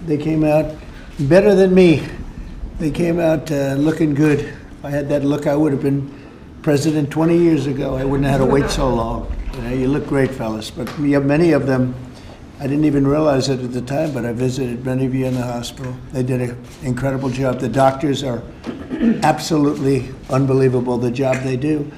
They came out better than me. They came out looking good. If I had that look, I would have been president 20 years ago. I wouldn't have had to wait so long. You look great, fellas. But many of them, I didn't even realize it at the time, but I visited many of you in the hospital. They did an incredible job. The doctors are absolutely unbelievable, the job they do.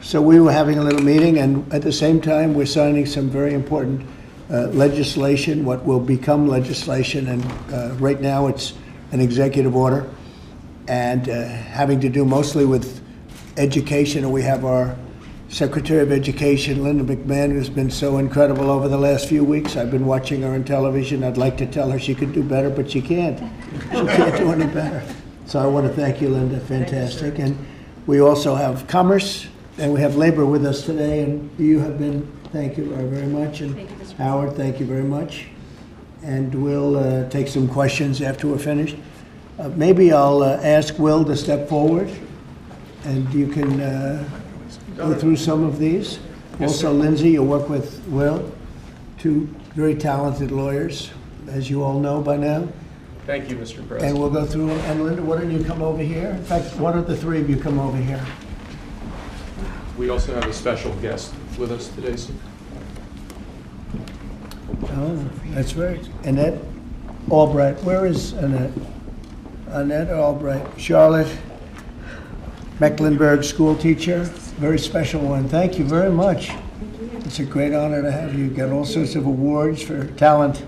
So we were having a little meeting, and at the same time, we're signing some very important legislation, what will become legislation, and right now it's an executive order, and having to do mostly with education. And we have our Secretary of Education, Linda McMahon, who's been so incredible over the last few weeks. I've been watching her on television. I'd like to tell her she could do better, but she can't. She can't do any better. So I want to thank you, Linda. Fantastic. And we also have Commerce, and we have Labor with us today, and you have been, thank you very much. And thank you, Mr. Howard, thank you very much. And we'll take some questions after we're finished. Maybe I'll ask Will to step forward, and you can go through some of these. Yes, also, sir. Lindsay, you'll work with Will, two very talented lawyers, as you all know by now. Thank you, Mr. President. And we'll go through them. And Linda, why don't you come over here? In fact, why don't the three of you come over here? We also have a special guest with us today, sir. Oh, that's right. Annette Albright. Where is Annette? Annette Albright. Charlotte Mecklenburg, school teacher. Very special one. Thank you very much. It's a great honor to have you. Get all sorts of awards for talent.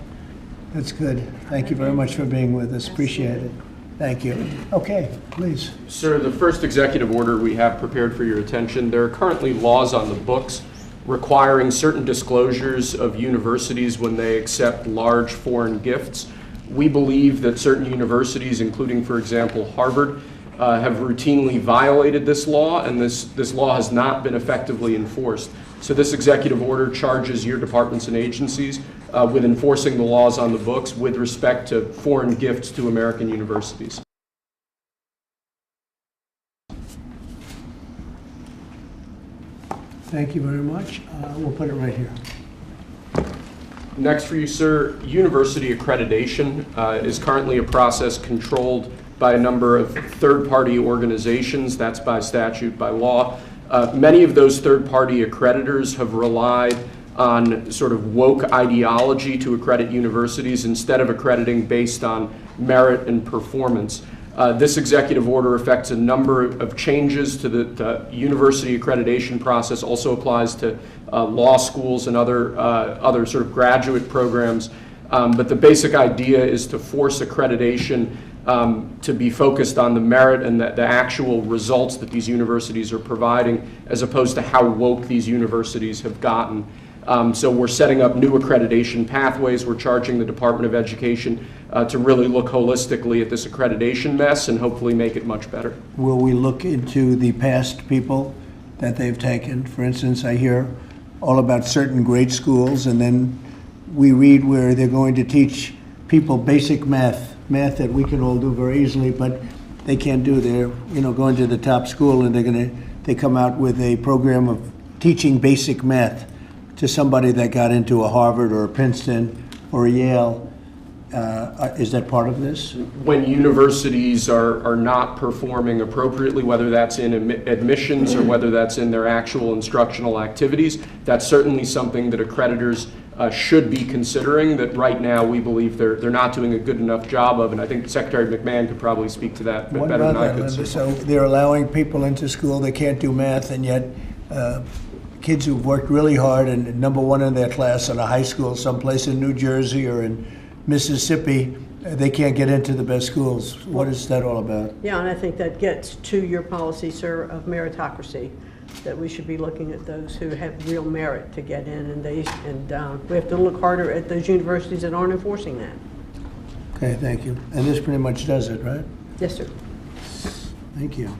That's good. Thank you very much for being with us. Appreciate it. Thank you. Okay, please. Sir, the first executive order we have prepared for your attention, there are currently laws on the books requiring certain disclosures of universities when they accept large foreign gifts. We believe that certain universities, including, for example, Harvard, have routinely violated this law, and this law has not been effectively enforced. So this executive order charges your departments and agencies with enforcing the laws on the books with respect to foreign gifts to American universities. Thank you very much. We'll put it right here. Next for you, sir, university accreditation is currently a process controlled by a number of third-party organizations. That's by statute, by law. Many of those third-party accreditors have relied on sort of woke ideology to accredit universities instead of accrediting based on merit and performance. This executive order affects a number of changes to the university accreditation process, also applies to law schools and other sort of graduate programs. But the basic idea is to force accreditation to be focused on the merit and the actual results that these universities are providing, as opposed to how woke these universities have gotten. So we're setting up new accreditation pathways. We're charging the Department of Education to really look holistically at this accreditation mess and hopefully make it much better. Will we look into the past people that they've taken? For instance, I hear all about certain great schools, and then we read where they're going to teach people basic math that we can all do very easily, but they can't do. They're going to the top school, and they come out with a program of teaching basic math to somebody that got into a Harvard or a Princeton or a Yale. Is that part of this? When universities are not performing appropriately, whether that's in admissions or whether that's in their actual instructional activities, that's certainly something that accreditors should be considering, that right now we believe they're not doing a good enough job of, and I think Secretary McMahon could probably speak to that better than I could. Linda? So they're allowing people into school that can't do math, and yet kids who've worked really hard and number one in their class in a high school someplace in New Jersey or in Mississippi, they can't get into the best schools. What is that all about? Yeah, and I think that gets to your policy, sir, of meritocracy, that we should be looking at those who have real merit to get in, and we have to look harder at those universities that aren't enforcing that. Okay, thank you. And this pretty much does it, right? Yes, sir. Thank you.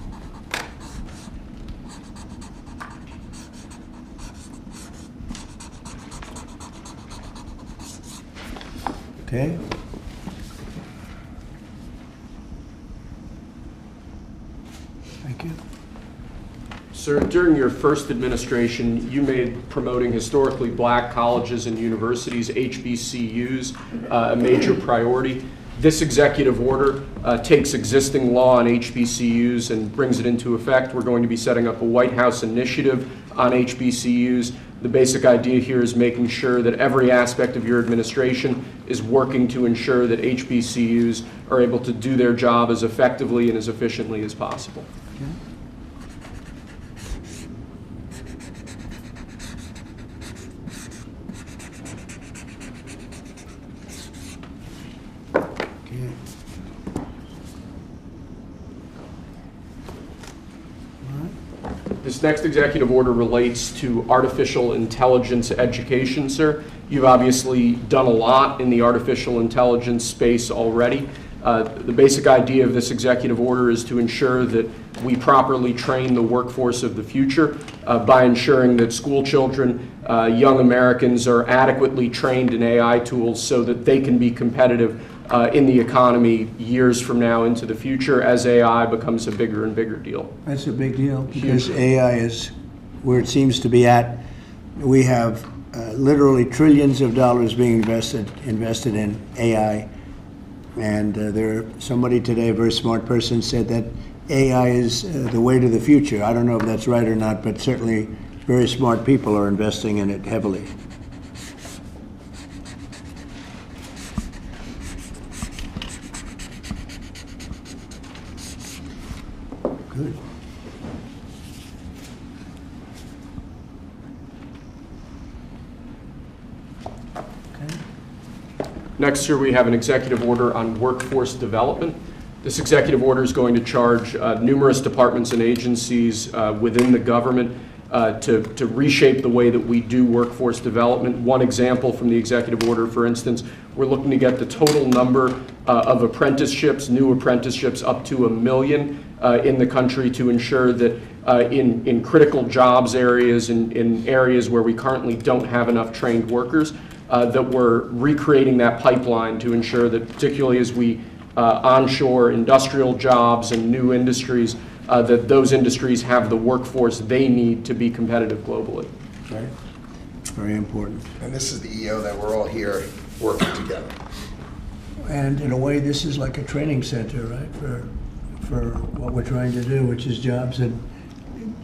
Okay. Thank you. Sir, during your first administration, you made promoting historically black colleges and universities, HBCUs, a major priority. This executive order takes existing law on HBCUs and brings it into effect. We're going to be setting up a White House initiative on HBCUs. The basic idea here is making sure that every aspect of your administration is working to ensure that HBCUs are able to do their job as effectively and as efficiently as possible. Okay. This next executive order relates to artificial intelligence education, sir. You've obviously done a lot in the artificial intelligence space already. The basic idea of this executive order is to ensure that we properly train the workforce of the future by ensuring that school children, young Americans are adequately trained in AI tools so that they can be competitive in the economy years from now into the future as AI becomes a bigger and bigger deal. That's a big deal because AI is where it seems to be at. We have literally trillions of dollars being invested in AI. And somebody today, a very smart person, said that AI is the way to the future. I don't know if that's right or not, but certainly very smart people are investing in it heavily. Good. Next, sir, we have an executive order on workforce development. This executive order is going to charge numerous departments and agencies within the government to reshape the way that we do workforce development. One example from the executive order, for instance, we're looking to get the total number of apprenticeships, new apprenticeships, up to 1 million in the country to ensure that in critical jobs areas, in areas where we currently don't have enough trained workers, that we're recreating that pipeline to ensure that, particularly as we onshore industrial jobs and new industries, that those industries have the workforce they need to be competitive globally. Right. Very important. And this is the EO that we're all here working together. And in a way, this is like a training center, right, for what we're trying to do, which is jobs and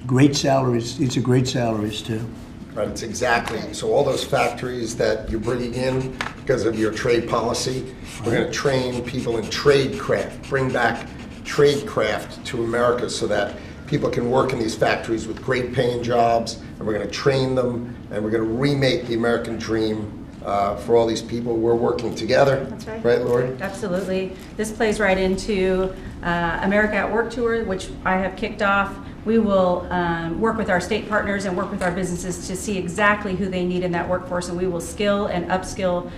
great salaries. These are great salaries, too. Right, it's exactly. So all those factories that you're bringing in because of your trade policy, we're going to train people in trade craft, bring back trade craft to America so that people can work in these factories with great paying jobs, and we're going to train them, and we're going to remake the American dream for all these people. We're working together. That's right. Right, Lori? Absolutely. This plays right into America at Work Tour, which I have kicked off. We will work with our state partners and work with our businesses to see exactly who they need in that workforce, and we will skill and upskill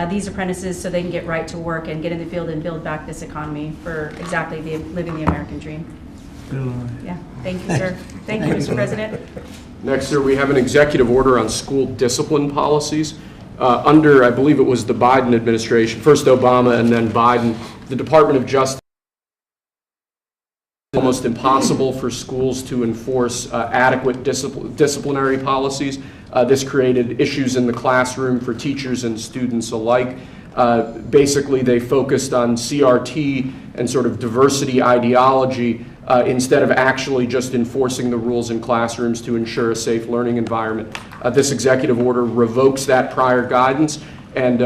these apprentices so they can get right to work and get in the field and build back this economy for exactly living the American dream. Yeah, thank you, sir. Thank you, Mr. President. Next, sir, we have an executive order on school discipline policies. Under, I believe it was the Biden administration, first Obama and then Biden, the Department of Justice, almost impossible for schools to enforce adequate disciplinary policies. This created issues in the classroom for teachers and students alike. Basically, they focused on CRT and sort of diversity ideology instead of actually just enforcing the rules in classrooms to ensure a safe learning environment. This executive order revokes that prior guidance and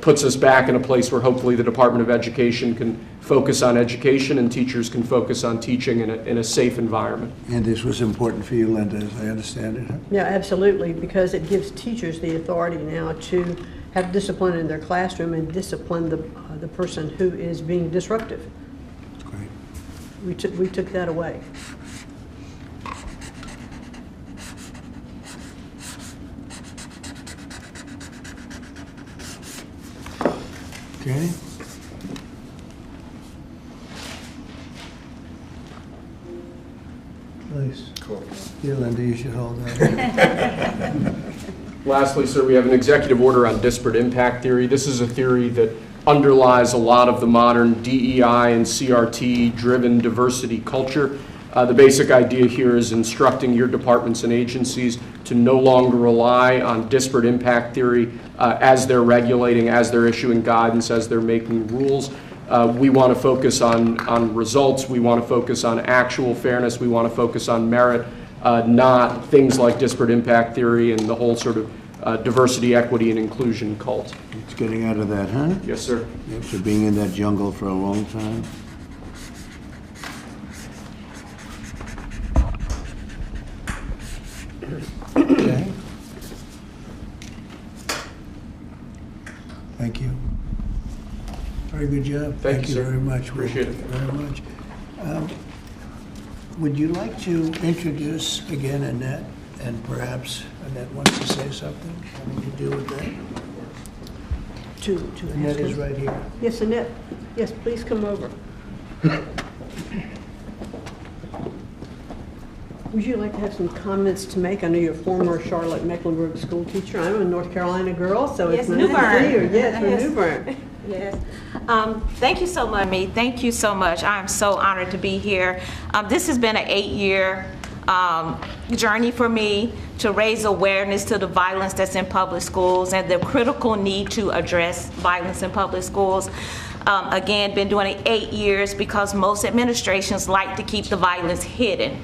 puts us back in a place where hopefully the Department of Education can focus on education and teachers can focus on teaching in a safe environment. And this was important for you, Linda, as I understand it. Huh? Yeah, absolutely, because it gives teachers the authority now to have discipline in their classroom and discipline the person who is being disruptive. Great. We took that away. Okay. Nice. Cool. Here, Linda, you should hold that. Lastly, sir, we have an executive order on disparate impact theory. This is a theory that underlies a lot of the modern DEI and CRT-driven diversity culture. The basic idea here is instructing your departments and agencies to no longer rely on disparate impact theory as they're regulating, as they're issuing guidance, as they're making rules. We want to focus on results. We want to focus on actual fairness. We want to focus on merit, not things like disparate impact theory and the whole sort of diversity, equity, and inclusion cult. It's getting out of that, huh? Yes, sir. After being in that jungle for a long time. Okay. Thank you. Very good job. Thank you, sir. very much. Appreciate it. Very much. Would you like to introduce again Annette, and perhaps Annette wants to say something having to do with that? To Annette ask is him. right here. Yes, Annette. Yes, please come over. Would you like to have some comments to make? I know you're a former Charlotte Mecklenburg school teacher. I'm a North Carolina girl, so Yes, it's nice New to see you. Bern. Yes, from Yes. New Bern. Yes. Thank you so much, me. Thank you so much. I'm so honored to be here. This has been an 8-year journey for me to raise awareness to the violence that's in public schools and the critical need to address violence in public schools. Again, been doing it 8 years because most administrations like to keep the violence hidden.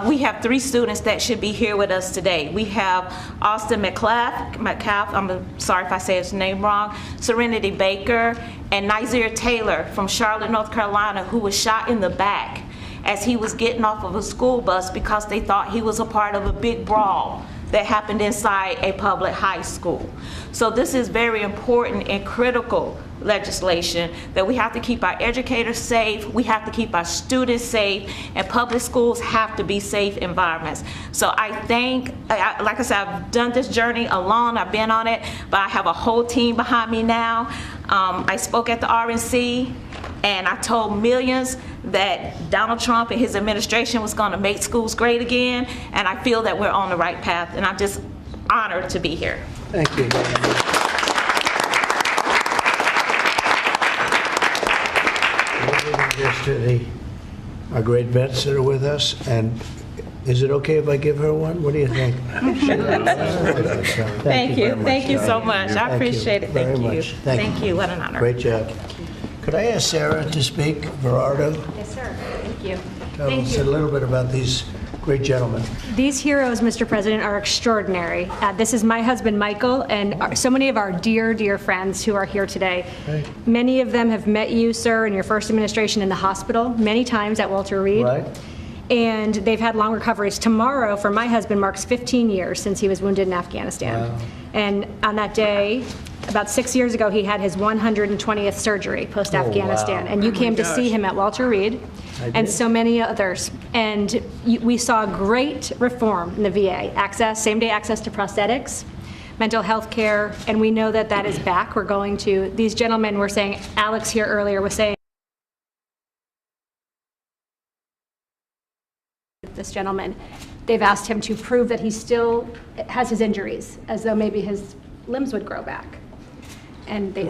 We have 3 students that should be here with us today. We have Austin McCalf, I'm sorry if I say his name wrong, Serenity Baker, and Nizir Taylor from Charlotte, North Carolina, who was shot in the back as he was getting off of a school bus because they thought he was a part of a big brawl that happened inside a public high school. So this is very important and critical legislation that we have to keep our educators safe, we have to keep our students safe, and public schools have to be safe environments. So I think, like I said, I've done this journey alone, I've been on it, but I have a whole team behind me now. I spoke at the RNC, and I told millions that Donald Trump and his administration was going to make schools great again, and I feel that we're on the right path, and I'm just honored to be here. Thank you. Just to our great vets that are with us, and is it okay if I give her one? What do you think? Thank you. Thank you so much. I Thank you appreciate it. very Thank you. much. Thank you. Thank you. What an honor. Great job. Could I ask Sarah to speak, Gerardo? Yes, sir. Thank you. Tell Thank us you. a little bit about these great gentlemen. These heroes, Mr. President, are extraordinary. This is my husband, Michael, and so many of our dear, dear friends who are here today. Right. Many of them have met you, sir, in your first administration in the hospital, many times at Walter Reed. Right. And they've had long recoveries. Tomorrow, for my husband, marks 15 years since he was wounded in Afghanistan. Wow. And on that day, about 6 years ago, he had his 120th surgery post-Afghanistan. Oh, wow. And you came to see him at Walter Reed, and did. so many others. And we saw great reform in the VA, access, same-day access to prosthetics, mental health care, and we know that that is back. We're going to, these gentlemen were saying, Alex here earlier was saying, this gentleman, they've asked him to prove that he still has his injuries, as though maybe his limbs would grow back. And they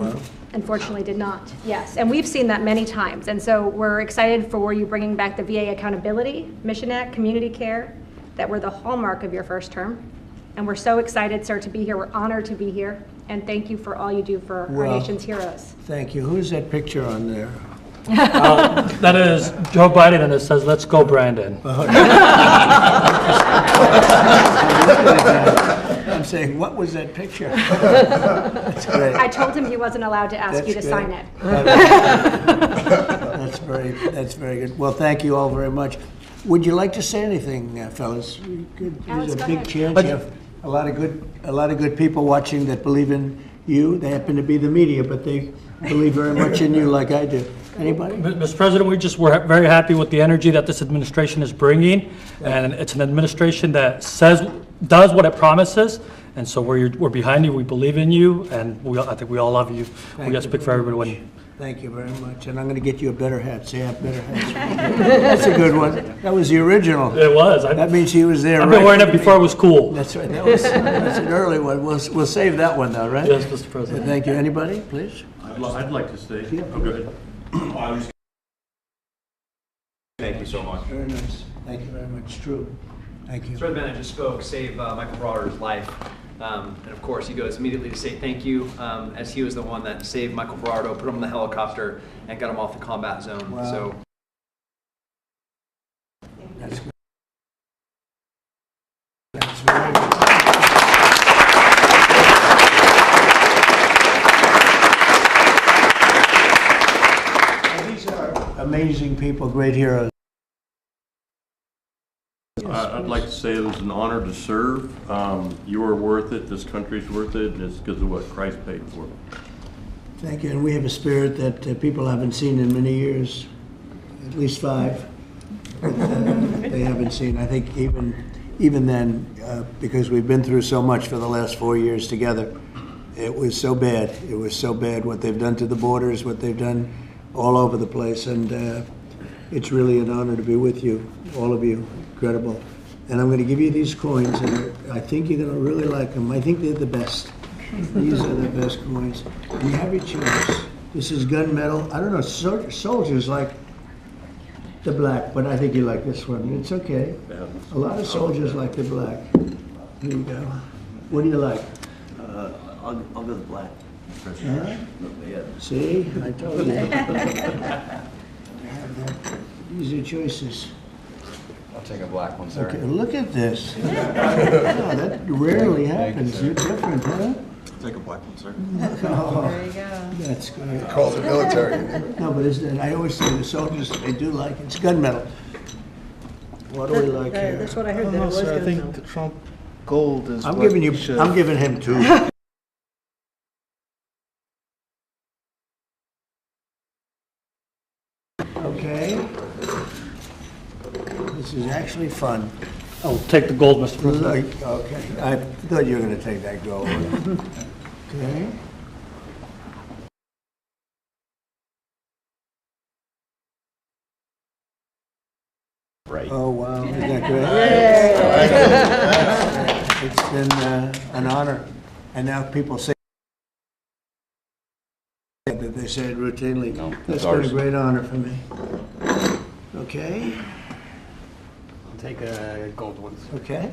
unfortunately did not. Yes, and we've seen that many times. And so we're excited for you bringing back the VA Accountability, Mission Act, community care, that were the hallmark of your first term. And we're so excited, sir, to be here. We're honored to be here. And thank you for all you do for our Well, nation's heroes. Thank you. Who's that picture on there? That is Joe Biden, and it says, "Let's go, Brandon." I'm saying, what was that picture? That's great. I told him he wasn't allowed to ask you to That's sign good. it. That's very good. Well, thank you all very much. Would you like to say anything, fellas? You could- Alex, There's a go big ahead. chance you have a lot of good people watching that believe in you. They happen to be the media, but they believe very much in you like I do. Anybody? Mr. President, we're very happy with the energy that this administration is bringing, and it's an administration that does what it promises, and so we're behind you, we believe in you, and I think we all love you. We got to speak for everybody. Thank you very much. And I'm going to get you a better hat. Say, I have better hats. That's a good one. That was the original. It was. That means he was there. I've right been wearing from it the before it was cool. That's right. That's an early one. We'll save that one though, right? Yes, Mr. President. Thank you. Anybody, please? I'd like to stay. Oh, go ahead. Thank you so much. Very nice. Thank you very much. True. Thank you. Sir, the man I just spoke saved Michael Broder's life. And of course, he goes immediately to say thank you, as he was the one that saved Michael Berardo, put him in the helicopter, and got him off the combat zone. Wow. So, That's good. That's very good. And these are amazing people, great heroes. I'd like to say it was an honor to serve. You are worth it, this country's worth it, and it's because of what Christ paid for. Thank you, and we have a spirit that people haven't seen in many years, at least 5. That, they haven't seen. I think even then, because we've been through so much for the last 4 years together, it was so bad. It was so bad what they've done to the borders, what they've done all over the place, and it's really an honor to be with you, all of you. Incredible. And I'm going to give you these coins, and I think you're going to really like them. I think they're the best. These are the best coins. You have your choice. This is gunmetal. I don't know, soldiers like the black, but I think you like this one. It's okay. A lot of soldiers like the black. Here you go. What do you like? I'll go the black. Huh? Yeah. See, I told you. These are choices. I'll take a black one, sir. Okay, look at this. Oh, that rarely happens. You're different, huh? Take a black one, sir. Oh, There you go. that's great. Call the military. No, but isn't it, I always say the soldiers, they do like it. It's gunmetal. What do we like here? That's what I heard, that it was I gunmetal. think the Trump gold is I'm what giving you, should- I'm giving him 2. Okay. This is actually fun. I'll take the gold, Mr. President. Look, okay, I thought you were gonna take that gold. Okay. Right. Oh, wow, isn't that great? It's been an honor, and now people say that they say it routinely. That's been a great honor for me. Okay, I'll take a gold one. okay.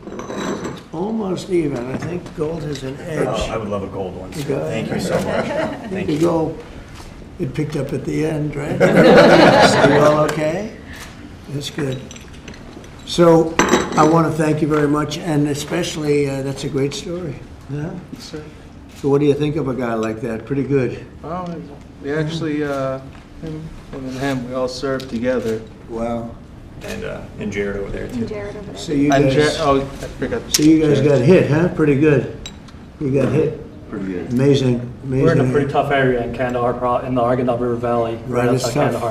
It's almost even. I think gold has an edge. I would love a gold one, You sir. got it. Thank you so much. Thank You you. go, it picked up at the end, right? Are you all okay? That's good. So I want to thank you very much, and especially, that's a great story. Yeah? Sir. So what do you think of a guy like that? Pretty good. We actually, him and him, we all served together. Wow. And Jared over there, too. Jared over there. So you And guys, I forgot. so you guys got hit, huh? Pretty good. You got hit. Pretty good. Amazing, We're in a amazing. pretty tough area in Kandahar, in the Arghandab River Valley, Right, right it's outside tough.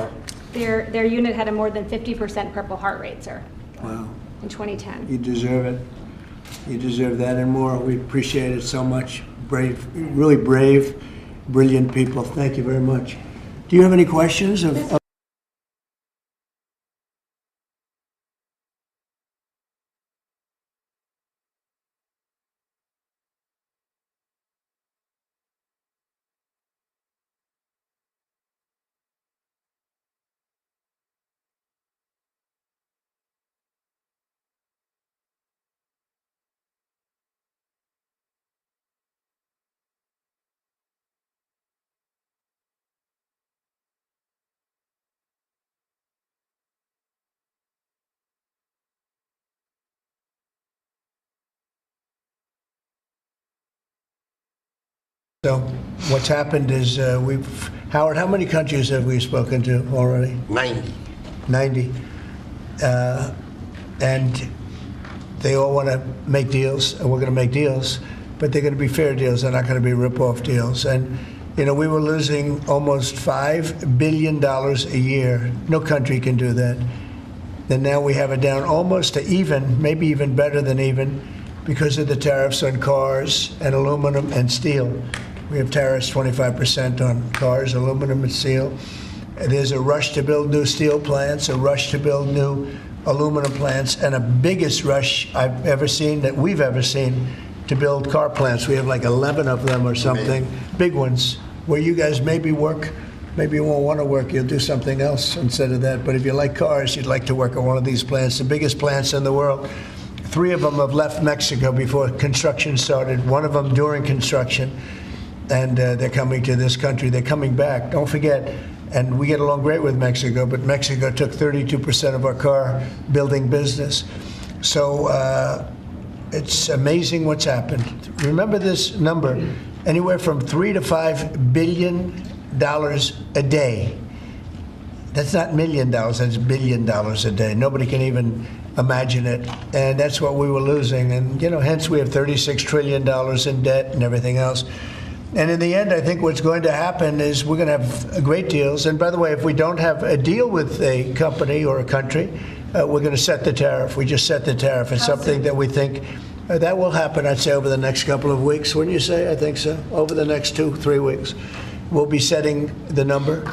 Kandahar. Their unit had a more than 50% Purple Heart rate, sir, Wow. in 2010. You deserve it. You deserve that and more. We appreciate it so much. Brave, really brave, brilliant people. Thank you very much. Do you have any questions of So what's happened is Howard, how many countries have we spoken to already? 90. 90. And they all want to make deals, and we're going to make deals, but they're going to be fair deals. They're not going to be rip-off deals. And, you know, we were losing almost $5 billion a year. No country can do that. And now we have it down almost to even, maybe even better than even, because of the tariffs on cars and aluminum and steel. We have tariffs 25% on cars, aluminum and steel. And there's a rush to build new steel plants, a rush to build new aluminum plants, and a biggest rush I've ever seen, that we've ever seen, to build car plants. We have like 11 of them or something, big ones, where you guys maybe work maybe you won't want to work, you'll do something else instead of that. But if you like cars, you'd like to work at one of these plants, the biggest plants in the world. 3 of them have left Mexico before construction started, 1 of them during construction, and they're coming to this country. They're coming back. Don't forget, and we get along great with Mexico, but Mexico took 32% of our car building business. So it's amazing what's happened. Remember this number, anywhere from $3 to $5 billion a day. That's not $1 million, that's $1 billion a day. Nobody can even imagine it. And that's what we were losing. And, hence we have $36 trillion in debt and everything else. And in the end, I think what's going to happen is we're going to have great deals. And by the way, if we don't have a deal with a company or a country, we're going to set the tariff. We just set the tariff. It's something that we think that will happen, I'd say, over the next couple of weeks. Wouldn't you say? I think so. Over the next 2-3 weeks. We'll be setting the number.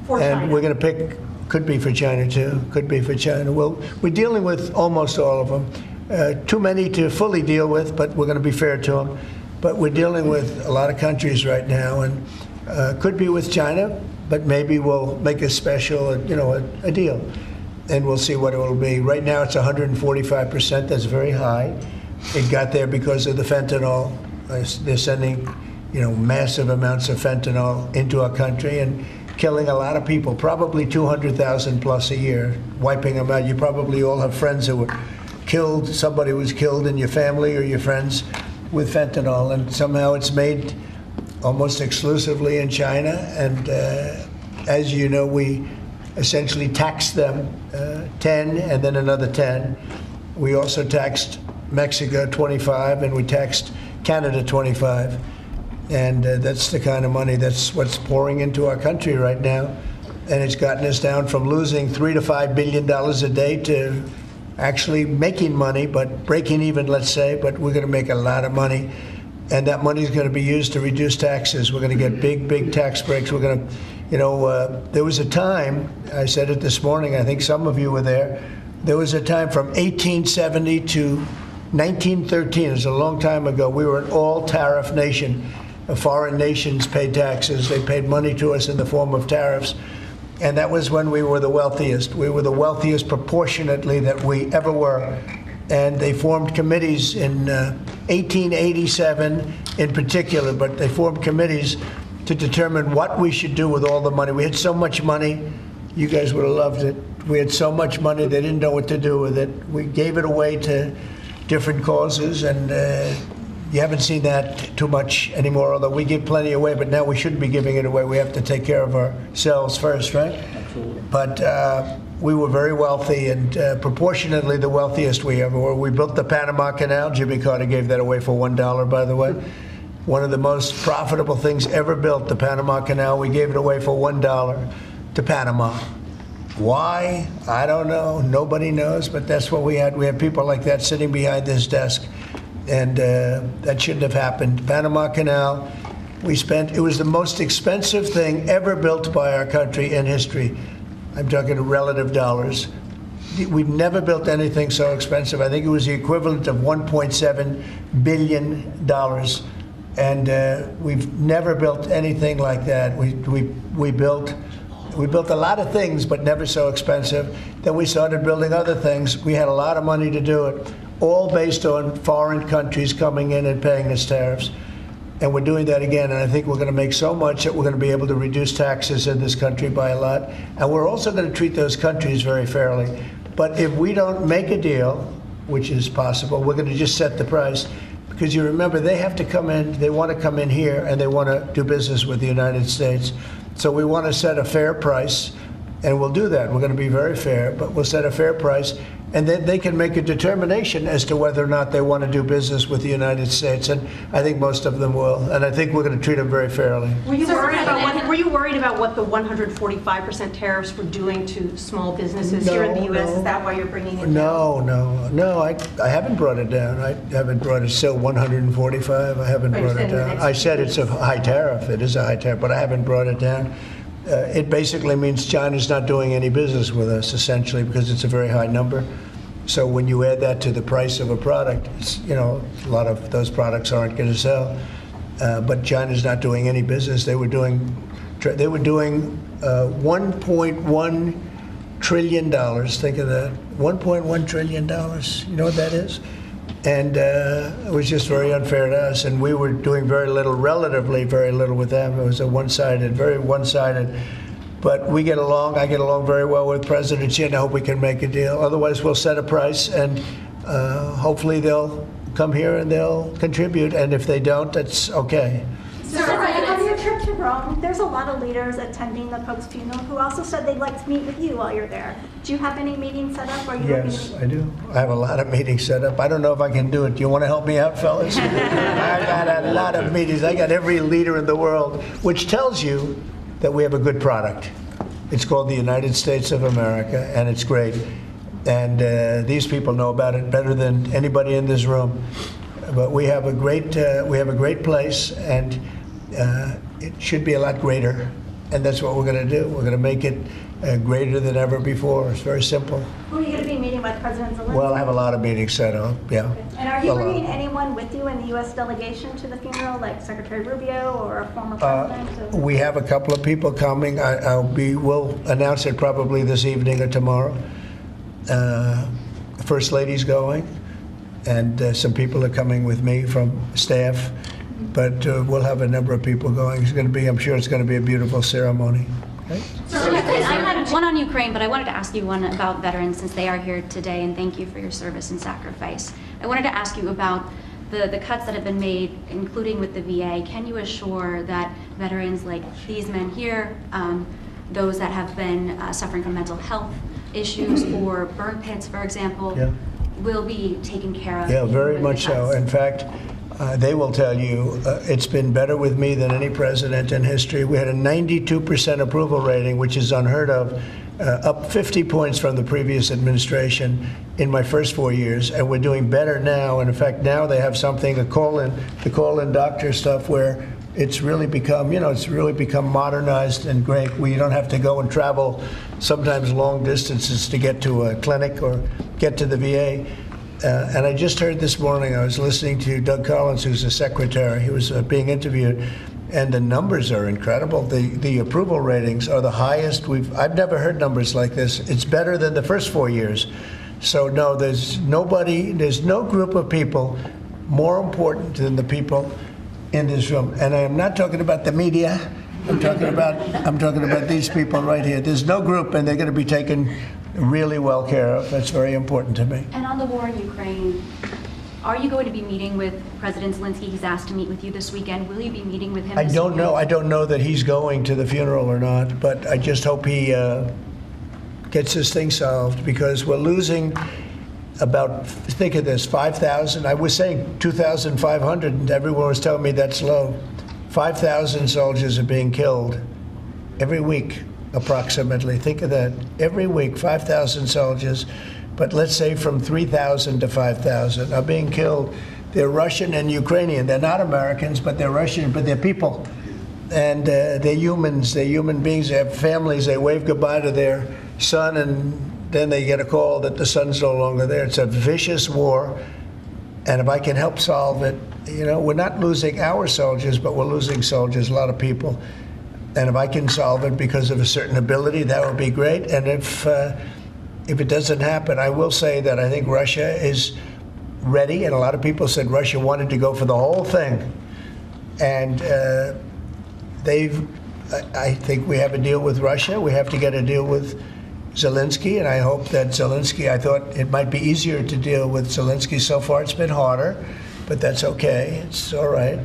And we're going to pick, could be for China too, could be for China. We're dealing with almost all of them. Too many to fully deal with, but we're going to be fair to them. But we're dealing with a lot of countries right now, and could be with China, but maybe we'll make a special, a deal, and we'll see what it will be. Right now it's 145%. That's very high. It got there because of the fentanyl. They're sending, massive amounts of fentanyl into our country and killing a lot of people, probably 200,000 plus a year, wiping them out. You probably all have friends who were killed, somebody was killed in your family or your friends with fentanyl, and somehow it's made almost exclusively in China. And as you know, we essentially taxed them 10 and then another 10. We also taxed Mexico 25, and we taxed Canada 25. And that's the kind of money, that's what's pouring into our country right now. And it's gotten us down from losing $3 to $5 billion a day to actually making money, but breaking even, let's say, but we're going to make a lot of money. And that money is going to be used to reduce taxes. We're going to get big tax breaks. We're going to, there was a time, I said it this morning, I think some of you were there was a time from 1870 to 1913, it was a long time ago, we were an all-tariff nation. Foreign nations paid taxes. They paid money to us in the form of tariffs. And that was when we were the wealthiest. We were the wealthiest proportionately that we ever were. And they formed committees in 1887 in particular, but they formed committees to determine what we should do with all the money. We had so much money, you guys would have loved it. We had so much money, they didn't know what to do with it. We gave it away to different causes, and you haven't seen that too much anymore, although we give plenty away, but now we shouldn't be giving it away. We have to take care of ourselves first, right? Absolutely. But we were very wealthy, and proportionately the wealthiest we ever were. We built the Panama Canal. Jimmy Carter gave that away for $1, by the way. One of the most profitable things ever built, the Panama Canal. We gave it away for $1 to Panama. Why? I don't know. Nobody knows, but that's what we had. We had people like that sitting behind this desk. And that shouldn't have happened. Panama Canal, it was the most expensive thing ever built by our country in history. I'm talking relative dollars. We've never built anything so expensive. I think it was the equivalent of $1.7 billion. And we've never built anything like that. We built a lot of things, but never so expensive. Then we started building other things. We had a lot of money to do it, all based on foreign countries coming in and paying us tariffs. And we're doing that again, and I think we're going to make so much that we're going to be able to reduce taxes in this country by a lot. And we're also going to treat those countries very fairly. But if we don't make a deal, which is possible, we're going to just set the price. Because you remember, they have to come in, they want to come in here, and they want to do business with the United States. So we want to set a fair price, and we'll do that. We're going to be very fair, but we'll set a fair price, and then they can make a determination as to whether or not they want to do business with the United States. And I think most of them will, and I think we're going to treat them very fairly. Were you worried about what the 145% tariffs were doing to small businesses here in the U.S.? Is that why you're bringing it down? No, I haven't brought it down. I haven't brought it, still 145. I haven't brought it down. I said it's a high tariff. It is a high tariff, but I haven't brought it down. It basically means China's not doing any business with us, essentially, because it's a very high number. So when you add that to the price of a product, a lot of those products aren't going to sell. But China's not doing any business. They were doing They were doing $1.1 trillion. Think of that. $1.1 trillion. You know what that is? And it was just very unfair to us. And we were doing very little, relatively very little with them. It was a one-sided, very one-sided. But we get along. I get along very well with President Xi, and I hope we can make a deal. Otherwise, we'll set a price, and hopefully they'll come here and they'll contribute. And if they don't, that's okay. So on your trip to Rome, there's a lot of leaders attending the Pope's funeral who also said they'd like to meet with you while you're there. Do you have any meetings set up? Or are you looking Yes, to meet? I do. I have a lot of meetings set up. I don't know if I can do it. Do you want to help me out, fellas? I got a lot of meetings. I got every leader in the world, which tells you that we have a good product. It's called the United States of America, and it's great. And these people know about it better than anybody in this room. But we have a great place, and it should be a lot greater. And that's what we're going to do. We're going to make it greater than ever before. It's very simple. Who are you going to be meeting with, President Zelensky? Well, I have a lot of meetings set up, yeah. And are you A lot. bringing anyone with you in the U.S. delegation to the funeral, like Secretary Rubio or a former president? We have a couple of people coming. We'll announce it probably this evening or tomorrow. First Lady's going, and some people are coming with me from staff. But we'll have a number of people going. I'm sure it's going to be a beautiful ceremony. Okay? I had one on Ukraine, but I wanted to ask you one about veterans since they are here today, and thank you for your service and sacrifice. I wanted to ask you about the cuts that have been made, including with the VA. Can you assure that veterans like these men here, those that have been suffering from mental health issues or burn pits, for example, will be taken care of? Yeah, very with much the so. cuts? In fact, they will tell you it's been better with me than any president in history. We had a 92% approval rating, which is unheard of, up 50 points from the previous administration in my first 4 years, and we're doing better now. And in fact, now they have something, the call-in doctor stuff, where it's really become, modernized and great. We don't have to go and travel sometimes long distances to get to a clinic or get to the VA. And I just heard this morning, I was listening to Doug Collins, who's the secretary. He was being interviewed, and the numbers are incredible. The approval ratings are the highest I've never heard numbers like this. It's better than the first 4 years. So no, there's no group of people more important than the people in this room. And I am not talking about the media. I'm talking about these people right here. There's no group, and they're going to be taken really well care of. That's very important to me. And on the war in Ukraine, are you going to be meeting with President Zelensky? He's asked to meet with you this weekend. Will you be meeting with him? I don't know. I don't know that he's going to the funeral or not, but I just hope he gets this thing solved, because we're losing about, think of this, 5,000. I was saying 2,500, and everyone was telling me that's low. 5,000 soldiers are being killed every week, approximately. Think of that. Every week, 5,000 soldiers, but let's say from 3,000 to 5,000 are being killed. They're Russian and Ukrainian. They're not Americans, but they're Russian, but they're people. And they're humans. They're human beings. They have families. They wave goodbye to their son, and then they get a call that the son's no longer there. It's a vicious war. And if I can help solve it, we're not losing our soldiers, but we're losing soldiers, a lot of people. And if I can solve it because of a certain ability, that would be great. And if it doesn't happen, I will say that I think Russia is ready. And a lot of people said Russia wanted to go for the whole thing. And I think we have a deal with Russia. We have to get a deal with Zelensky, and I hope that Zelensky, I thought it might be easier to deal with Zelensky. So far it's been harder, but that's okay. It's all right.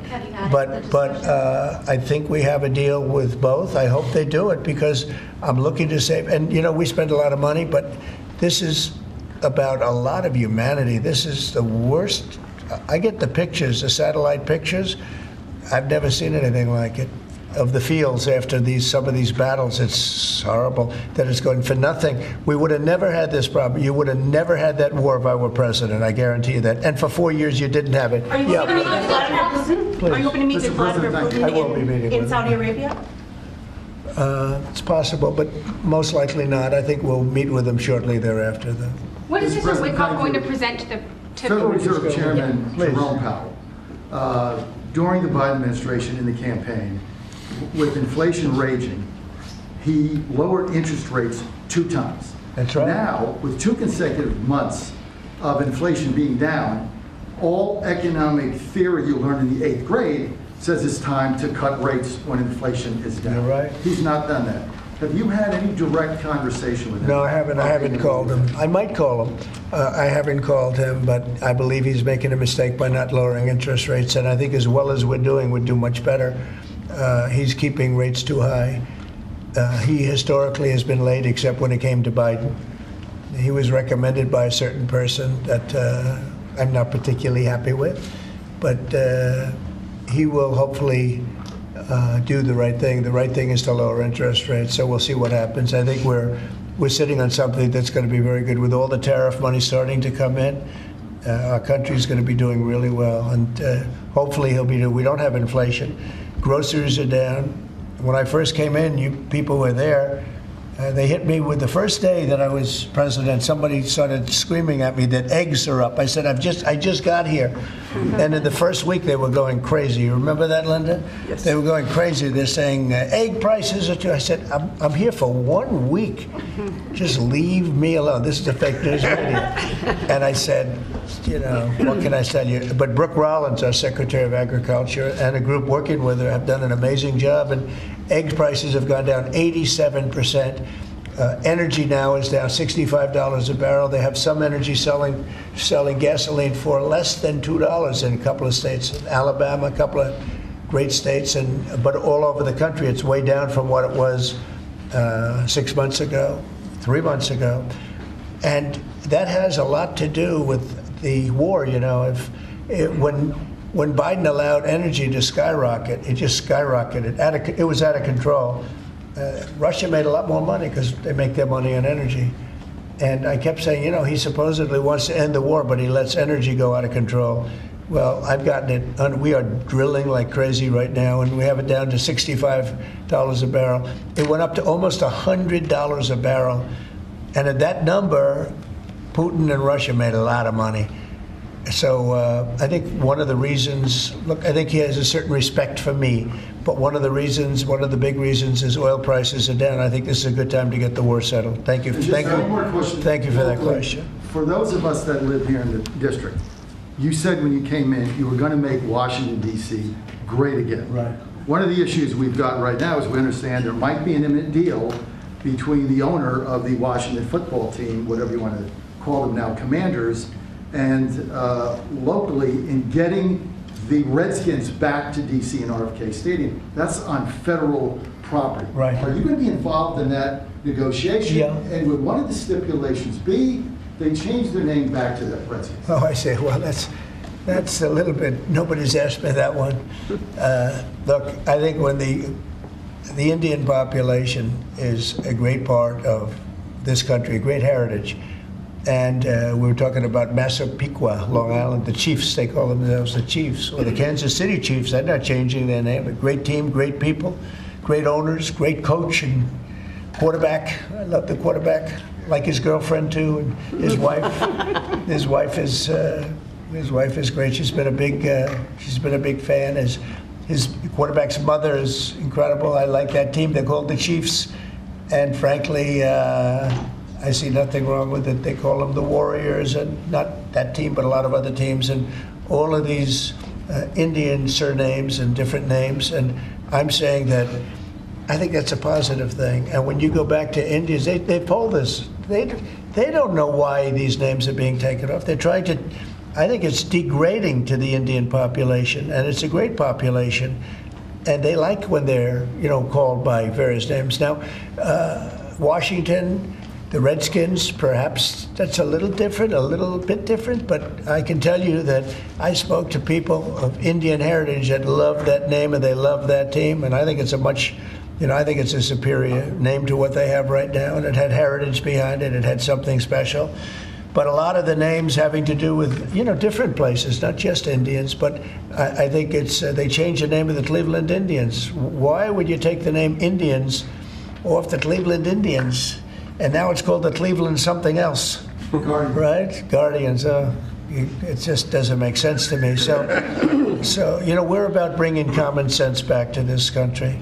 But I think we have a deal with both. I hope they do it, because I'm looking to save, and we spend a lot of money, but this is about a lot of humanity. This is the worst. I get the pictures, the satellite pictures. I've never seen anything like it, of the fields after some of these battles. It's horrible that it's going for nothing. We would have never had this problem. You would have never had that war if I were president. I guarantee you that. And for 4 years, you didn't have it. Are you hoping to meet with Vladimir Putin? Are you hoping to meet with Vladimir I will be meeting Putin in with Saudi Arabia? It's possible, but most likely not. I think we'll meet with him shortly thereafter, though. What is Mr. Witkoff going to present to the Federal Reserve Chairman Jerome Powell, during the Biden administration in the campaign, with inflation raging, he lowered interest rates 2 times. That's right. Now, with 2 consecutive months of inflation being down, all economic theory you learned in the 8th grade says it's time to cut rates when inflation is down. You're right. He's not done that. Have you had any direct conversation with him? No, I haven't. I haven't called him. I might call him. I haven't called him, but I believe he's making a mistake by not lowering interest rates. And I think as well as we're doing, we'd do much better. He's keeping rates too high. He historically has been late, except when it came to Biden. He was recommended by a certain person that I'm not particularly happy with, but he will hopefully do the right thing. The right thing is to lower interest rates, so we'll see what happens. I think we're sitting on something that's going to be very good. With all the tariff money starting to come in, our country's going to be doing really well, and hopefully he'll be doing. We don't have inflation. Groceries are down. When I first came in, you people were there. They hit me with the first day that I was president. Somebody started screaming at me that eggs are up. I said, I just got here. And in the first week, they were going crazy. You remember that, Linda? Yes. They were going crazy. They're saying, egg prices are too. I said, I'm here for 1 week. Just leave me alone. This is a fake news media. And I said, you know, what can I tell you? But Brooke Rollins, our Secretary of Agriculture, and a group working with her have done an amazing job. And egg prices have gone down 87%. Energy now is down $65 a barrel. They have some energy selling gasoline for less than $2 in a couple of states. Alabama, a couple of great states, but all over the country, it's way down from what it was 6 months ago, 3 months ago. And that has a lot to do with the war. You know, when Biden allowed energy to skyrocket, it just skyrocketed. It was out of control. Russia made a lot more money because they make their money on energy. And I kept saying, you know, he supposedly wants to end the war, but he lets energy go out of control. Well, I've gotten it. We are drilling like crazy right now, and we have it down to $65 a barrel. It went up to almost $100 a barrel. And at that number, Putin and Russia made a lot of money. So I think one of the reasons, look, I think he has a certain respect for me, but one of the big reasons is oil prices are down. I think this is a good time to get the war settled. Thank you. Thank you. One more question. Thank you for that question. For those of us that live here in the district, you said when you came in, you were going to make Washington, D.C. great again. Right. One of the issues we've got right now is we understand there might be an imminent deal between the owner of the Washington football team, whatever you want to call them now, Commanders, and locally in getting the Redskins back to D.C. and RFK Stadium. That's on federal property. Right. Are you going to be involved in that negotiation? Yeah. And would one of the stipulations be they change their name back to the Redskins? Oh, I say, well, that's a little bit, nobody's asked me that one. Look, I think when the Indian population is a great part of this country, a great heritage. And we were talking about Massapequa, Long Island, the Chiefs, they call themselves the Chiefs, or the Kansas City Chiefs. They're not changing their name. A great team, great people, great owners, great coach and quarterback. I love the quarterback, like his girlfriend too, and his wife. His wife is great. She's been a big fan. His quarterback's mother is incredible. I like that team. They're called the Chiefs, and frankly, I see nothing wrong with it. They call them the Warriors, and not that team, but a lot of other teams, and all of these Indian surnames and different names. And I'm saying that I think that's a positive thing. And when you go back to Indians, they polled this. They don't know why these names are being taken off. They're trying to. I think it's degrading to the Indian population, and it's a great population, and they like when they're called by various names. Now, Washington. The Redskins, perhaps that's a little bit different, but I can tell you that I spoke to people of Indian heritage that love that name and they love that team, and I think it's I think it's a superior name to what they have right now, and it had heritage behind it. It had something special. But a lot of the names having to do with, different places, not just Indians, but I think they changed the name of the Cleveland Indians. Why would you take the name Indians off the Cleveland Indians? And now it's called the Cleveland something else, right? Guardians. It just doesn't make sense to me. So we're about bringing common sense back to this country.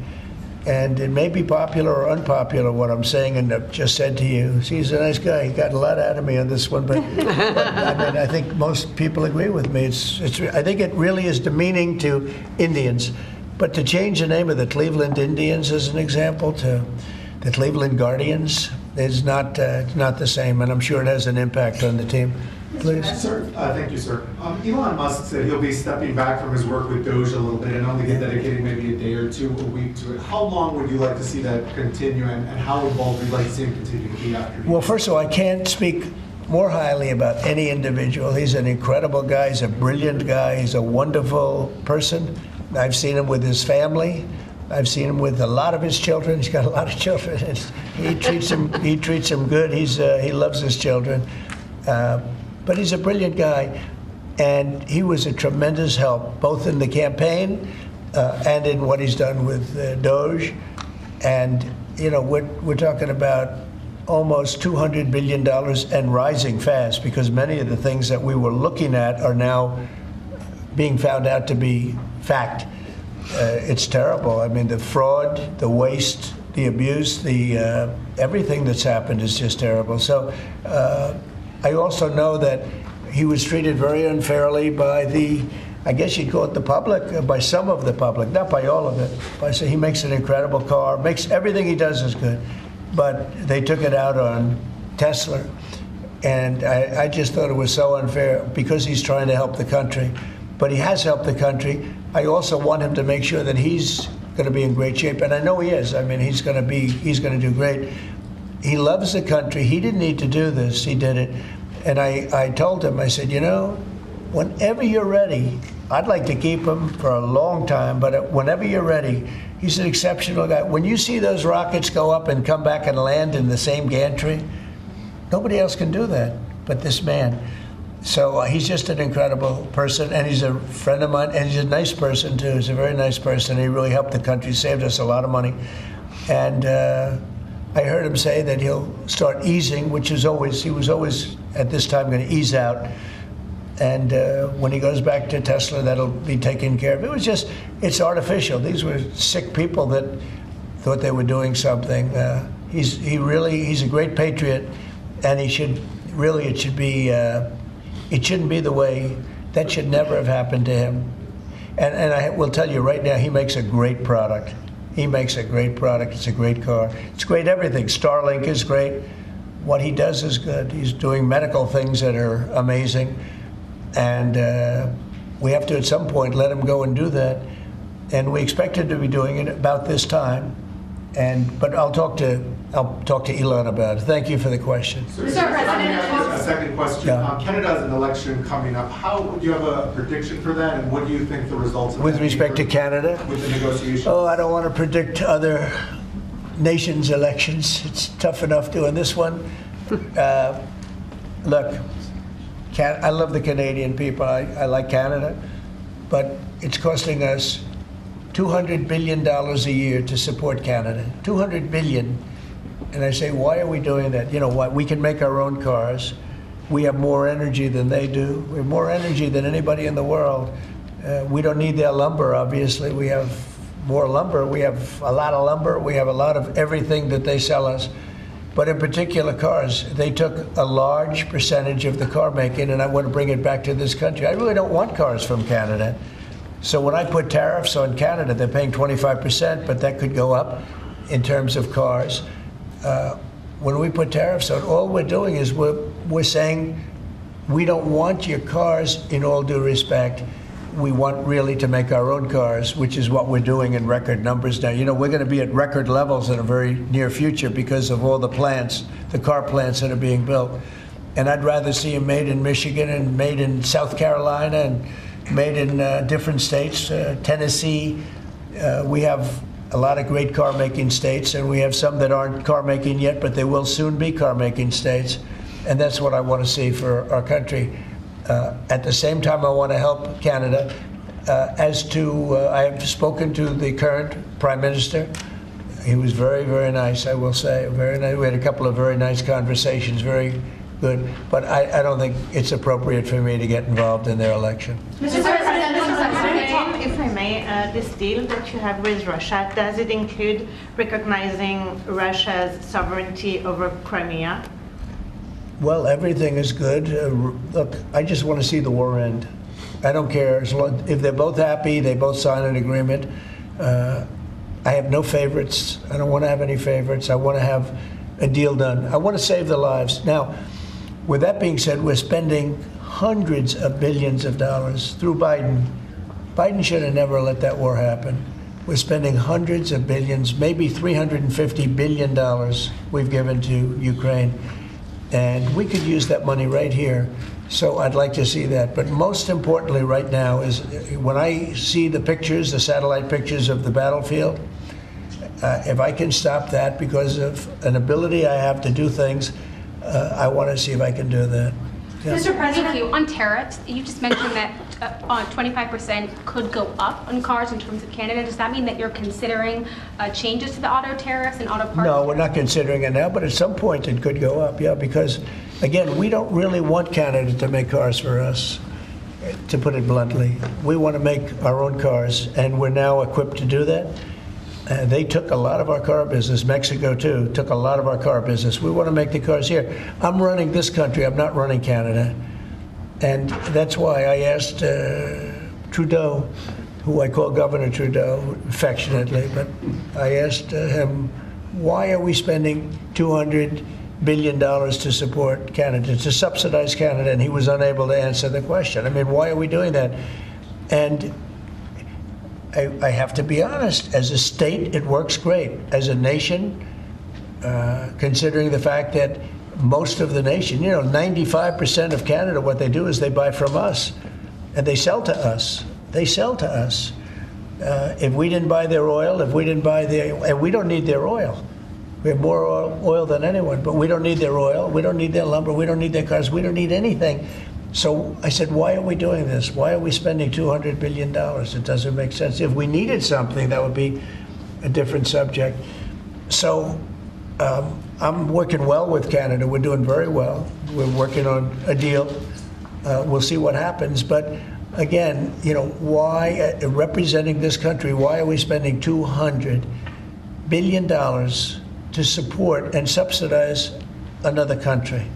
And it may be popular or unpopular what I'm saying and I've just said to you. He's a nice guy. He got a lot out of me on this one, but I think most people agree with me. I think it really is demeaning to Indians. But to change the name of the Cleveland Indians, as an example, to the Cleveland Guardians, is not the same, and I'm sure it has an impact on the team. Please. Sir, thank you, sir. Elon Musk said he'll be stepping back from his work with Doge a little bit and only dedicating maybe a day or two a week to it. How long would you like to see that continue, and how involved would you like to see him continue to be after? Well, first of all, I can't speak more highly about any individual. He's an incredible guy. He's a brilliant guy. He's a wonderful person. I've seen him with his family. I've seen him with a lot of his children. He's got a lot of children. He treats them good. He loves his children. But he's a brilliant guy, and he was a tremendous help, both in the campaign and in what he's done with Doge. And we're talking about almost $200 billion and rising fast, because many of the things that we were looking at are now being found out to be fact. It's terrible. I mean, the fraud, the waste, the abuse, the everything that's happened is just terrible. So I also know that he was treated very unfairly by I guess you'd call it the public, by some of the public, not by all of it. He makes an incredible car, everything he does is good, but they took it out on Tesla. And I just thought it was so unfair because he's trying to help the country. But he has helped the country. I also want him to make sure that he's going to be in great shape, and I know he is. I mean, he's going to do great. He loves the country. He didn't need to do this. He did it. And I told him, I said, whenever you're ready, I'd like to keep him for a long time, but whenever you're ready, he's an exceptional guy. When you see those rockets go up and come back and land in the same gantry, nobody else can do that but this man. So he's just an incredible person, and he's a friend of mine, and he's a nice person, too. He's a very nice person. He really helped the country, saved us a lot of money. And I heard him say that he'll start easing, he was always at this time going to ease out. And when he goes back to Tesla, that'll be taken care of. It's artificial. These were sick people that thought they were doing something. He's a great patriot, and it shouldn't be the way, that should never have happened to him. And I will tell you right now, he makes a great product. He makes a great product. It's a great car. It's great everything. Starlink is great. What he does is good. He's doing medical things that are amazing. And we have to, at some point, let him go and do that. And we expect him to be doing it about this time. But I'll talk to Elon about it. Thank you for the question. Sir, a second question. Yeah. Canada has an election coming up. Do you have a prediction for that, and what do you think the results of With that respect to be Canada? with the negotiations? Oh, I don't want to predict other nations' elections. It's tough enough doing this one. Look, I love the Canadian people. I like Canada, but it's costing us $200 billion a year to support Canada. $200 billion. And I say, why are we doing that? You know what? We can make our own cars. We have more energy than they do. We have more energy than anybody in the world. We don't need their lumber, obviously. We have more lumber. We have a lot of lumber. We have a lot of everything that they sell us. But in particular cars, they took a large percentage of the car making, and I want to bring it back to this country. I really don't want cars from Canada. So when I put tariffs on Canada, they're paying 25%, but that could go up in terms of cars. When we put tariffs on, all we're doing is we're saying we don't want your cars in all due respect. We want really to make our own cars, which is what we're doing in record numbers now. You know, we're going to be at record levels in a very near future because of all the plants, the car plants that are being built. And I'd rather see them made in Michigan and made in South Carolina and made in different states, Tennessee. We have a lot of great car-making states, and we have some that aren't car-making yet, but they will soon be car-making states. And that's what I want to see for our country. At the same time, I want to help Canada. I have spoken to the current Prime Minister. He was very, very nice, I will say. Very nice. We had a couple of very nice conversations, very good. But I don't think it's appropriate for me to get involved in their election. Mr. President, if I may, this deal that you have with Russia, does it include recognizing Russia's sovereignty over Crimea? Well, everything is good. Look, I just want to see the war end. I don't care. If they're both happy, they both sign an agreement. I have no favorites. I don't want to have any favorites. I want to have a deal done. I want to save the lives. Now, with that being said, we're spending hundreds of billions of dollars through Biden. Biden should have never let that war happen. We're spending hundreds of billions, maybe $350 billion we've given to Ukraine. And we could use that money right here. So I'd like to see that. But most importantly right now is when I see the pictures, the satellite pictures of the battlefield, if I can stop that because of an ability I have to do things, I want to see if I can do that. Yeah. Mr. President, thank you. On tariffs, you just mentioned that 25% could go up on cars in terms of Canada. Does that mean that you're considering changes to the auto tariffs and auto parts? No, we're not considering it now, but at some point it could go up, yeah, because, again, we don't really want Canada to make cars for us, to put it bluntly. We want to make our own cars, and we're now equipped to do that. They took a lot of our car business. Mexico, too, took a lot of our car business. We want to make the cars here. I'm running this country. I'm not running Canada. And that's why I asked Trudeau, who I call Governor Trudeau affectionately, but I asked him, why are we spending $200 billion to support Canada, to subsidize Canada? And he was unable to answer the question. I mean, why are we doing that? And I have to be honest, as a state, it works great. As a nation, considering the fact that most of the nation, 95% of Canada, what they do is they buy from us and they sell to us. They sell to us. If we didn't buy their oil, and we don't need their oil. We have more oil than anyone, but we don't need their oil. We don't need their lumber. We don't need their cars. We don't need anything. So I said, why are we doing this? Why are we spending $200 billion? It doesn't make sense. If we needed something, that would be a different subject. So I'm working well with Canada. We're doing very well. We're working on a deal. We'll see what happens. But again, why, representing this country, why are we spending $200 billion to support and subsidize another country?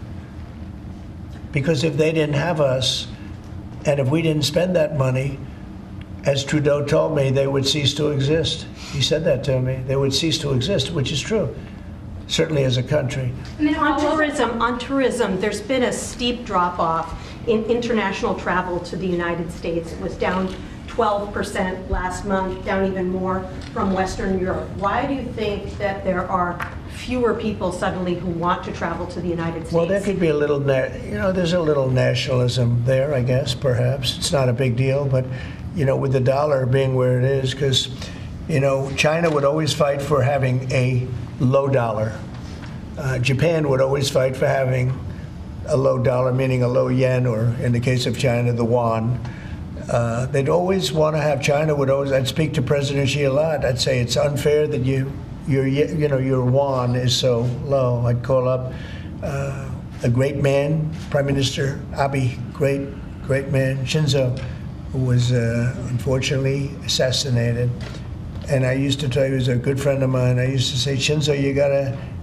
Because if they didn't have us, and if we didn't spend that money, as Trudeau told me, they would cease to exist. He said that to me. They would cease to exist, which is true, certainly as a country. And then on tourism, there's been a steep drop-off in international travel to the United States. It was down 12% last month, down even more from Western Europe. Why do you think that there are fewer people suddenly who want to travel to the United States? Well, there could be a little, there's a little nationalism there, I guess, perhaps. It's not a big deal, but, with the dollar being where it is, because, China would always fight for having a low dollar. Japan would always fight for having a low dollar, meaning a low yen, or in the case of China, the yuan. They'd always want to have, I'd speak to President Xi a lot. I'd say it's unfair that your yuan is so low. I'd call up a great man, Prime Minister Abe, great man, Shinzo, who was unfortunately assassinated. And I used to tell you, he was a good friend of mine. I used to say, Shinzo,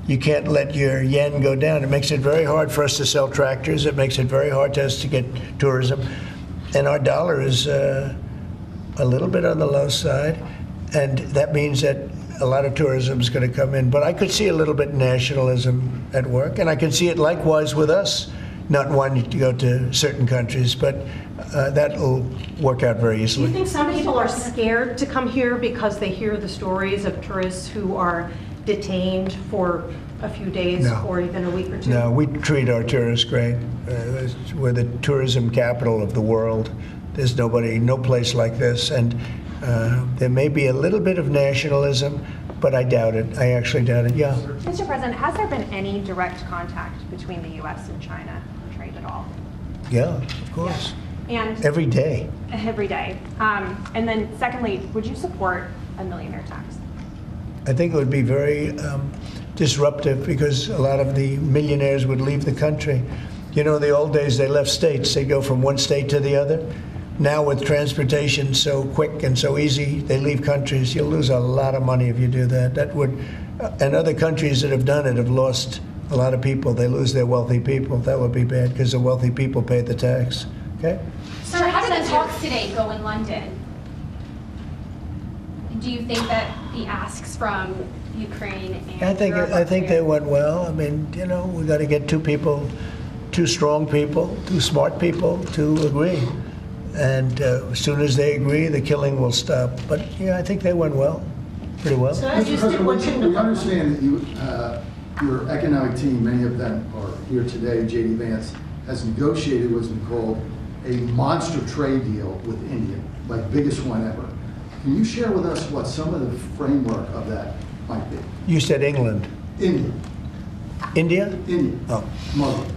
you can't let your yen go down. It makes it very hard for us to sell tractors. It makes it very hard to us to get tourism. And our dollar is a little bit on the low side. And that means that a lot of tourism is going to come in. But I could see a little bit of nationalism at work. And I can see it likewise with us not wanting to go to certain countries. But that'll work out very Do easily. you think some people are scared to come here because they hear the stories of tourists who are detained for a few days No. or even a week or two? No, we treat our tourists great. We're the tourism capital of the world. There's no place like this. And there may be a little bit of nationalism, but I doubt it. I actually doubt it, yeah. Mr. President, has there been any direct contact between the U.S. and China on trade at all? Yeah, of course. And Every day. every day. And then secondly, would you support a millionaire tax? I think it would be very disruptive because a lot of the millionaires would leave the country. You know, in the old days, they left states. They go from one state to the other. Now with transportation so quick and so easy, they leave countries. You'll lose a lot of money if you do that. That would, and other countries that have done it have lost a lot of people. They lose their wealthy people. That would be bad because the wealthy people pay the tax. Okay? Sir, how did the talks today go in London? Do you think that the asks from Ukraine and I think they went well. I mean, you know, we got to get two strong people, two smart people to agree. And as soon as they agree, the killing will stop. But yeah, I think they went well, pretty well. Mr. President, we understand that your economic team, many of them are here today, J.D. Vance, has negotiated what's been called a monster trade deal with India, like biggest one ever. Can you share with us what some of the framework of that might be? You said England. India. India? India. Oh. Muslim.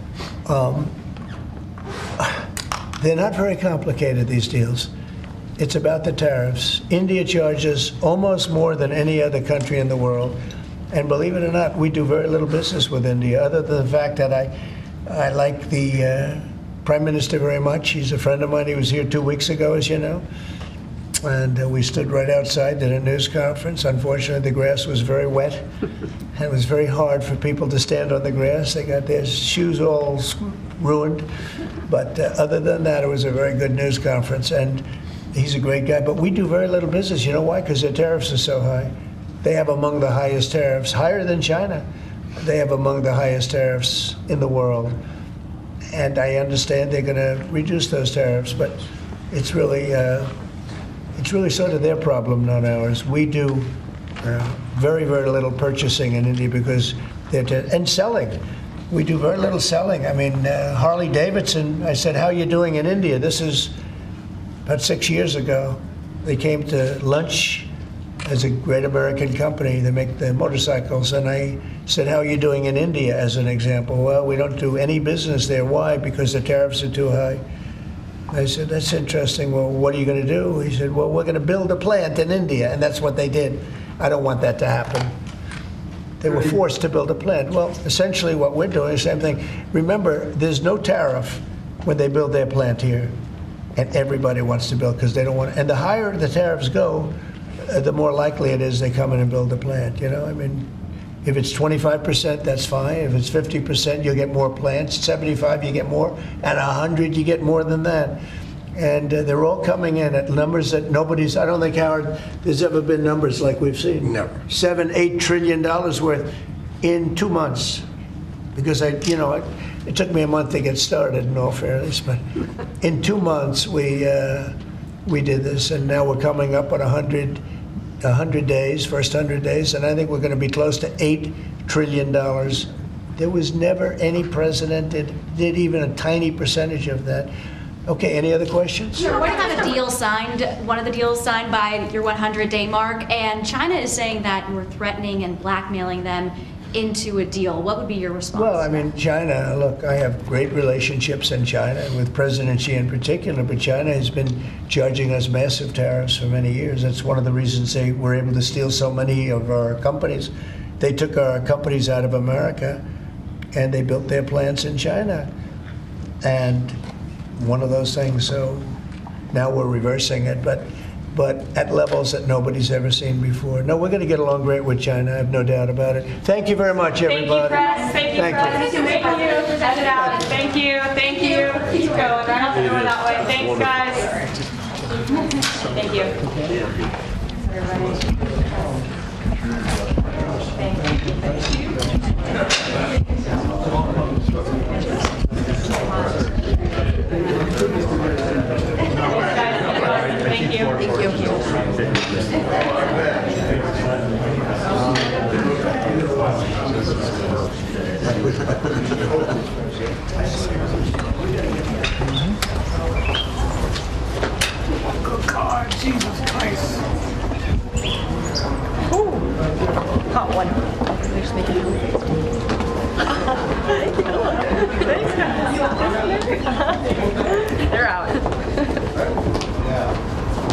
They're not very complicated, these deals. It's about the tariffs. India charges almost more than any other country in the world. And believe it or not, we do very little business with India, other than the fact that I like the Prime Minister very much. He's a friend of mine. He was here 2 weeks ago, as you know. And we stood right outside at a news conference. Unfortunately, the grass was very wet. And it was very hard for people to stand on the grass. They got their shoes all ruined. But other than that, it was a very good news conference. And he's a great guy. But we do very little business. You know why? Because their tariffs are so high. They have among the highest tariffs, higher than China. They have among the highest tariffs in the world. And I understand they're going to reduce those tariffs. But it's really sort of their problem, not ours. We do very, very little purchasing in India because and selling. We do very little selling. I mean, Harley Davidson, I said, how are you doing in India? This is about 6 years ago. They came to lunch as a great American company. They make the motorcycles. And I said, how are you doing in India, as an example? Well, we don't do any business there. Why? Because the tariffs are too high. I said, that's interesting. Well, what are you going to do? He said, well, we're going to build a plant in India. And that's what they did. I don't want that to happen. They were forced to build a plant. Well, essentially what we're doing is the same thing. Remember, there's no tariff when they build their plant here. And everybody wants to build because they don't want to. And the higher the tariffs go, the more likely it is they come in and build a plant. You know, I mean, if it's 25%, that's fine. If it's 50%, you'll get more plants. 75, you get more. At 100, you get more than that. And they're all coming in at numbers that I don't think, Howard, there's ever been numbers like we've seen. Never. $7-8 trillion worth in 2 months. Because it took me a month to get started, in all fairness, but in 2 months we did this, and now we're coming up on 100 days, first 100 days, and I think we're going to be close to $8 trillion. There was never any president that did even a tiny percentage of that. Okay, any other questions? Sure. What about a deal signed, one of the deals signed by your 100-day mark, and China is saying that you were threatening and blackmailing them into a deal? What would be your response? Well, I mean, China, look, I have great relationships in China, and with President Xi in particular, but China has been charging us massive tariffs for many years. That's one of the reasons they were able to steal so many of our companies. They took our companies out of America, and they built their plants in China. And one of those things, so now we're reversing it, but at levels that nobody's ever seen before. No, we're going to get along great with China, I have no doubt about it. Thank you very much, everybody. Thank you, press. Thank you. Thank you. Keep going. Right out the door that way. Thanks, guys. Thank you. Thank you. Good God, Jesus Christ. Ooh. Caught one. They're just making Thank you. Thanks, guys. They're out.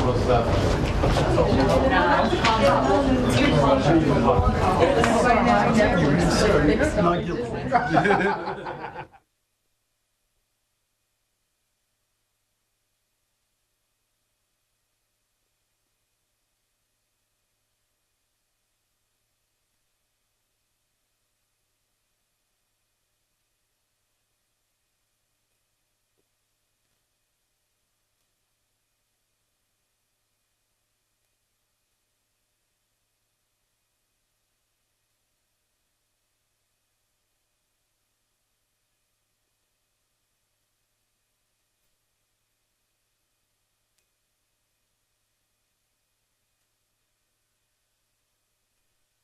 What's up? It's